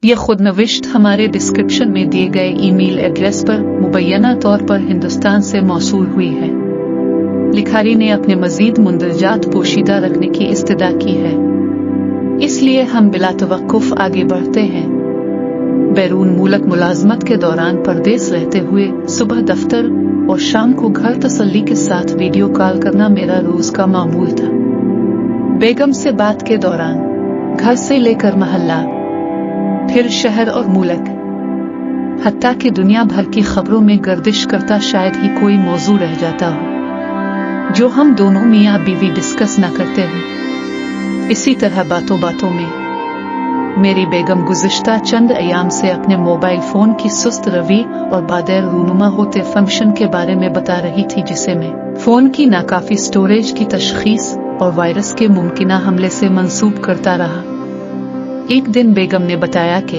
ये खुद नविश्त हमारे डिस्क्रिप्शन में दिए गए ईमेल एड्रेस पर मुबैना तौर पर हिंदुस्तान से मौसूल हुई है। लिखारी ने अपने मजीद मुंदरजात पोशीदा रखने की इस्तदा की है, इसलिए हम बिला तवक्कुफ आगे बढ़ते हैं। बैरून मुल्क मुलाजमत के दौरान परदेस रहते हुए सुबह दफ्तर और शाम को घर तसल्ली के साथ वीडियो कॉल करना मेरा रोज का मामूल था। बेगम से बात के दौरान घर से लेकर मोहल्ला, फिर शहर और मुल्क, हत्ता कि दुनिया भर की खबरों में गर्दिश करता शायद ही कोई मौजू रह जाता हो जो हम दोनों मियाँ बीवी डिस्कस न करते हो। इसी तरह बातों बातों में मेरी बेगम गुज़िश्ता चंद अयाम से अपने मोबाइल फोन की सुस्त रवि और बादैर रूनुमा होते फंक्शन के बारे में बता रही थी, जिसे मैं फोन की नाकाफी स्टोरेज की तशखीस और वायरस के मुमकिना हमले से मंसूब करता रहा। एक दिन बेगम ने बताया कि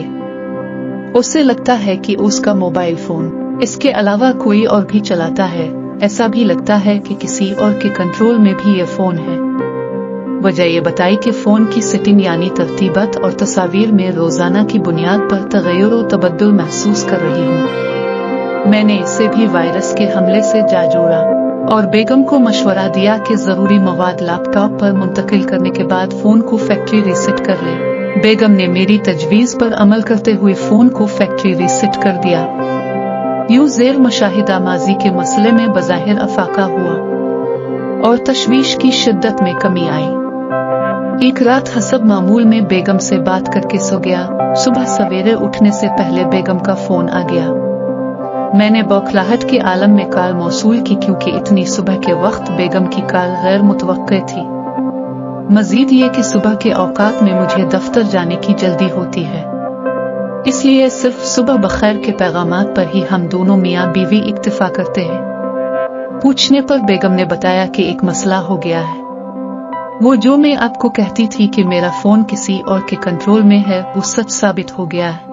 उसे लगता है कि उसका मोबाइल फोन इसके अलावा कोई और भी चलाता है। ऐसा भी लगता है कि किसी और के कंट्रोल में भी ये फोन है। वजह ये बताई कि फोन की सेटिंग यानी तरतीबत और तस्वीर में रोजाना की बुनियाद पर तगय्युर और तबद्दुल महसूस कर रही हूँ। मैंने इसे भी वायरस के हमले से जा जोड़ा और बेगम को मशवरा दिया कि जरूरी मवाद लैपटॉप पर मुंतकिल करने के बाद फोन को फैक्ट्री रीसेट कर ले। बेगम ने मेरी तजवीज पर अमल करते हुए फोन को फैक्ट्री रीसेट कर दिया। यूं ज़ेर मुशाहिदा माजी के मसले में बज़ाहिर अफाका हुआ और तशवीश की शिद्दत में कमी आई। एक रात हसब मामूल में बेगम से बात करके सो गया। सुबह सवेरे उठने से पहले बेगम का फोन आ गया। मैंने बौखलाहट के आलम में कॉल मौसूल की, क्योंकि इतनी सुबह के वक्त बेगम की कॉल गैर मुतवक्के थी। मजीद ये कि सुबह के औकात में मुझे दफ्तर जाने की जल्दी होती है, इसलिए सिर्फ सुबह बखैर के पैगामात पर ही हम दोनों मियाँ बीवी इक्तिफा करते हैं। पूछने पर बेगम ने बताया कि एक मसला हो गया है। वो जो मैं आपको कहती थी कि मेरा फोन किसी और के कंट्रोल में है, वो सच साबित हो गया है,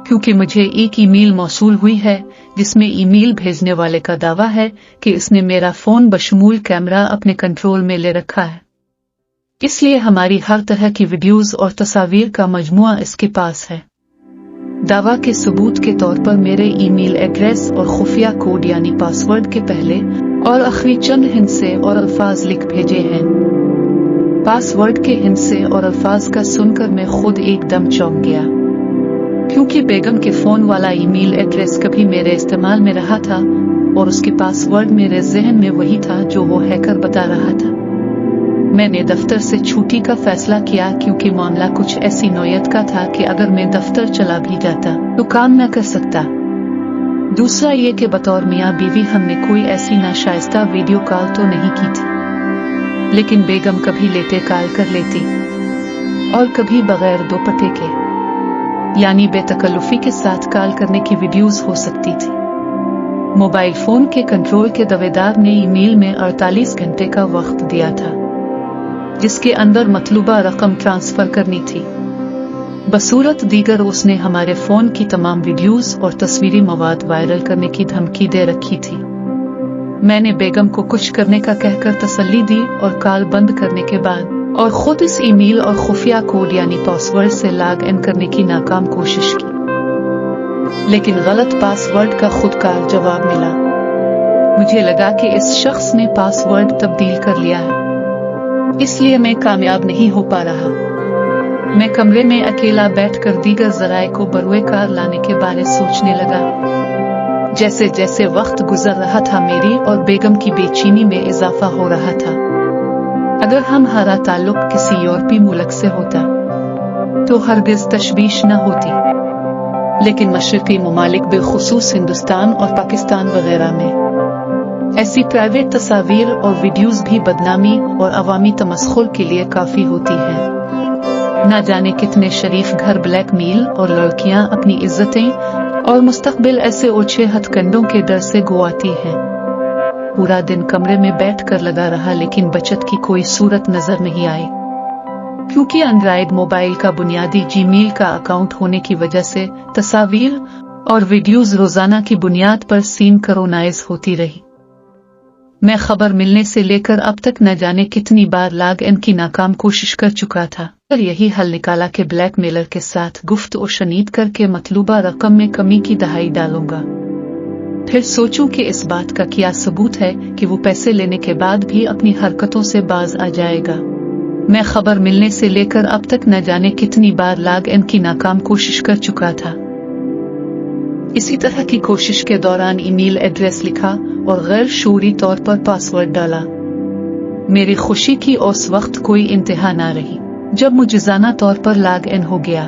क्योंकि मुझे एक ईमेल मौसूल हुई है जिसमें ईमेल भेजने वाले का दावा है कि इसने मेरा फोन बशमूल कैमरा अपने कंट्रोल में ले रखा है। इसलिए हमारी हर तरह की वीडियोस और तस्वीर का मजमुआ इसके पास है। दावा के सबूत के तौर पर मेरे ईमेल एड्रेस और खुफिया कोड यानी पासवर्ड के पहले और आखिरी चंद हिंसे और अल्फाज लिख भेजे हैं। पासवर्ड के हिंसे और अल्फाज का सुनकर मैं खुद एकदम चौंक गया, क्योंकि बेगम के फोन वाला ईमेल एड्रेस कभी मेरे इस्तेमाल में रहा था और उसके पासवर्ड मेरे जहन में वही था जो वो हैकर बता रहा था। मैंने दफ्तर से छुट्टी का फैसला किया, क्योंकि मामला कुछ ऐसी नौयत का था कि अगर मैं दफ्तर चला भी जाता तो काम न कर सकता। दूसरा ये कि बतौर मियाँ बीवी हमने कोई ऐसी नाशाइस्ता वीडियो कॉल तो नहीं की थी, लेकिन बेगम कभी लेटे कॉल कर लेती और कभी बगैर दोपट्टे के यानी बेतकल्लुफी के साथ कॉल करने की वीडियोस हो सकती थी। मोबाइल फोन के कंट्रोल के दावेदार ने ईमेल में 48 घंटे का वक्त दिया था, जिसके अंदर मतलूबा रकम ट्रांसफर करनी थी। बसूरत दीगर उसने हमारे फोन की तमाम वीडियोस और तस्वीरी मवाद वायरल करने की धमकी दे रखी थी। मैंने बेगम को कुछ करने का कहकर तसल्ली दी और कॉल बंद करने के बाद और खुद इस ईमेल और खुफिया कोड यानी पासवर्ड से लॉग इन करने की नाकाम कोशिश की, लेकिन गलत पासवर्ड का खुदकार जवाब मिला। मुझे लगा कि इस शख्स ने पासवर्ड तब्दील कर लिया है, इसलिए मैं कामयाब नहीं हो पा रहा। मैं कमरे में अकेला बैठकर दीगर ज़राए को बरुए कार लाने के बारे सोचने लगा। जैसे जैसे वक्त गुजर रहा था, मेरी और बेगम की बेचैनी में इजाफा हो रहा था। अगर हमारा ताल्लुक किसी यूरोपीय मुल्क से होता तो हरगिज तशवीश न होती, लेकिन मशरकी ममालिक बिलखुसूस हिंदुस्तान और पाकिस्तान वगैरह में ऐसी प्राइवेट तस्वीर और वीडियोस भी बदनामी और अवामी तमस्खुर के लिए काफी होती है। न जाने कितने शरीफ घर ब्लैकमेल और लड़कियां अपनी इज्जतें और मुस्तकबिल ऐसे ओछे हथकंडों के डर से गुआती हैं। पूरा दिन कमरे में बैठकर लगा रहा, लेकिन बचत की कोई सूरत नजर नहीं आई, क्योंकि एंड्रॉयड मोबाइल का बुनियादी जीमेल का अकाउंट होने की वजह से तस्वीर और वीडियोस रोजाना की बुनियाद पर सिंक्रोनाइज होती रही। मैं खबर मिलने से लेकर अब तक न जाने कितनी बार लॉग इन की नाकाम कोशिश कर चुका था, और यही हल निकाला कि ब्लैकमेलर के साथ गुफ्त और शनीद करके मतलूबा रकम में कमी की दहाई डालूंगा। फिर सोचूं कि इस बात का क्या सबूत है कि वो पैसे लेने के बाद भी अपनी हरकतों से बाज आ जाएगा। मैं खबर मिलने से लेकर अब तक न जाने कितनी बार लॉग इन की नाकाम कोशिश कर चुका था। इसी तरह की कोशिश के दौरान ईमेल एड्रेस लिखा और गैर शऊरी तौर पर पासवर्ड डाला। मेरी खुशी की उस वक्त कोई इंतहा ना रही जब मुजिजाना तौर पर लॉग इन हो गया।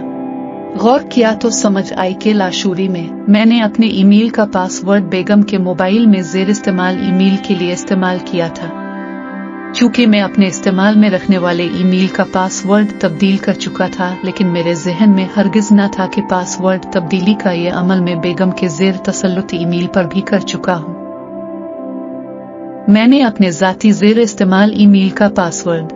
गौर किया तो समझ आई कि लाशूरी में मैंने अपने ईमेल का पासवर्ड बेगम के मोबाइल में ज़ेर इस्तेमाल ईमेल के लिए इस्तेमाल किया था। चूंकि मैं अपने इस्तेमाल में रखने वाले ईमेल का पासवर्ड तब्दील कर चुका था, लेकिन मेरे जहन में हरगिज न था कि पासवर्ड तब्दीली का ये अमल मैं बेगम के ज़ेर तसल्लुत ईमेल पर भी कर चुका हूँ। मैंने अपने ज़ाती ज़ेर इस्तेमाल ईमेल का पासवर्ड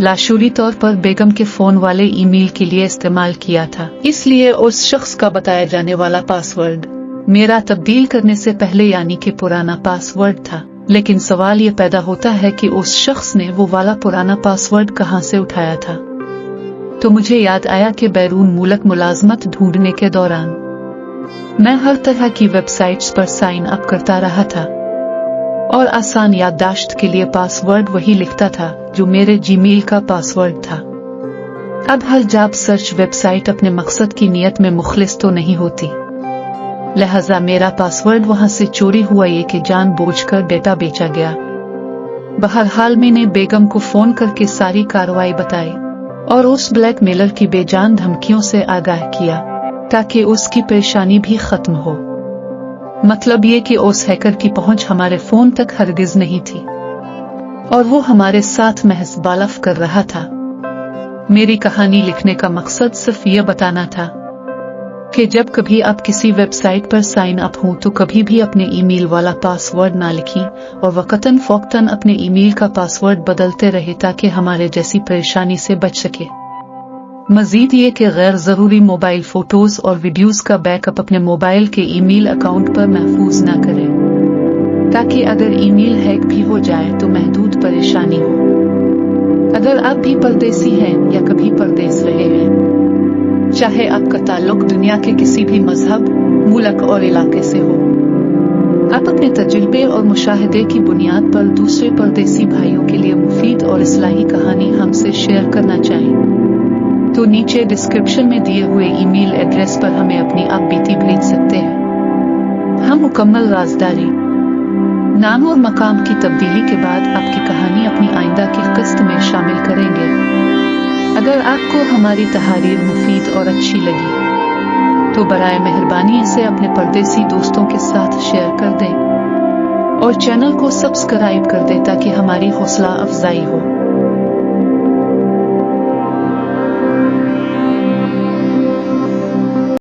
लाशूरी तौर पर बेगम के फोन वाले ईमेल के लिए इस्तेमाल किया था, इसलिए उस शख्स का बताया जाने वाला पासवर्ड मेरा तब्दील करने से पहले यानी कि पुराना पासवर्ड था। लेकिन सवाल ये पैदा होता है कि उस शख्स ने वो वाला पुराना पासवर्ड कहां से उठाया था। तो मुझे याद आया कि बैरून मुल्क मुलाजमत ढूंढने के दौरान मैं हर तरह की वेबसाइट्स पर साइन अप करता रहा था और आसान याददाश्त के लिए पासवर्ड वही लिखता था जो मेरे जीमेल का पासवर्ड था। अब हर जॉब सर्च वेबसाइट अपने मकसद की नियत में मुखलिस तो नहीं होती, लिहाजा मेरा पासवर्ड वहां से चोरी हुआ ये कि जानबूझकर डेटा बेचा गया। बहरहाल मैंने बेगम को फोन करके सारी कार्रवाई बताई और उस ब्लैकमेलर की बेजान धमकियों से आगाह किया ताकि उसकी परेशानी भी खत्म हो। मतलब ये कि उस हैकर की पहुंच हमारे फोन तक हरगिज नहीं थी और वो हमारे साथ महज बालफ कर रहा था। मेरी कहानी लिखने का मकसद सिर्फ ये बताना था कि जब कभी आप किसी वेबसाइट पर साइन अप हों तो कभी भी अपने ईमेल वाला पासवर्ड ना लिखें और वक्तन फ़ौक्तन अपने ईमेल का पासवर्ड बदलते रहे ताकि हमारे जैसी परेशानी से बच सके। मजीद ये कि गैर ज़रूरी मोबाइल फ़ोटोज़ और वीडियोज़ का बैकअप अपने मोबाइल के ईमेल अकाउंट पर महफूज ना करें ताकि अगर ईमेल हैक भी हो जाए तो महदूद परेशानी हो। अगर आप भी परदेसी हैं या कभी परदेस रहे हैं, चाहे आपका ताल्लुक दुनिया के किसी भी मजहब, मुल्क और इलाके से हो, आप अपने तजुर्बे और मुशाहिदे की बुनियाद पर दूसरे परदेसी भाइयों के लिए मुफीद और इस्लाही कहानी हमसे शेयर करना चाहें तो नीचे डिस्क्रिप्शन में दिए हुए ईमेल एड्रेस पर हमें अपनी आप बीती भेज सकते हैं। हम मुकम्मल राजदारी, नाम और मकाम की तब्दीली के बाद आपकी कहानी अपनी आइंदा की किस्त में शामिल करेंगे। अगर आपको हमारी तहरीर मुफीद और अच्छी लगी तो बराए मेहरबानी इसे अपने परदेसी दोस्तों के साथ शेयर कर दें और चैनल को सब्सक्राइब कर दें ताकि हमारी हौसला अफजाई हो।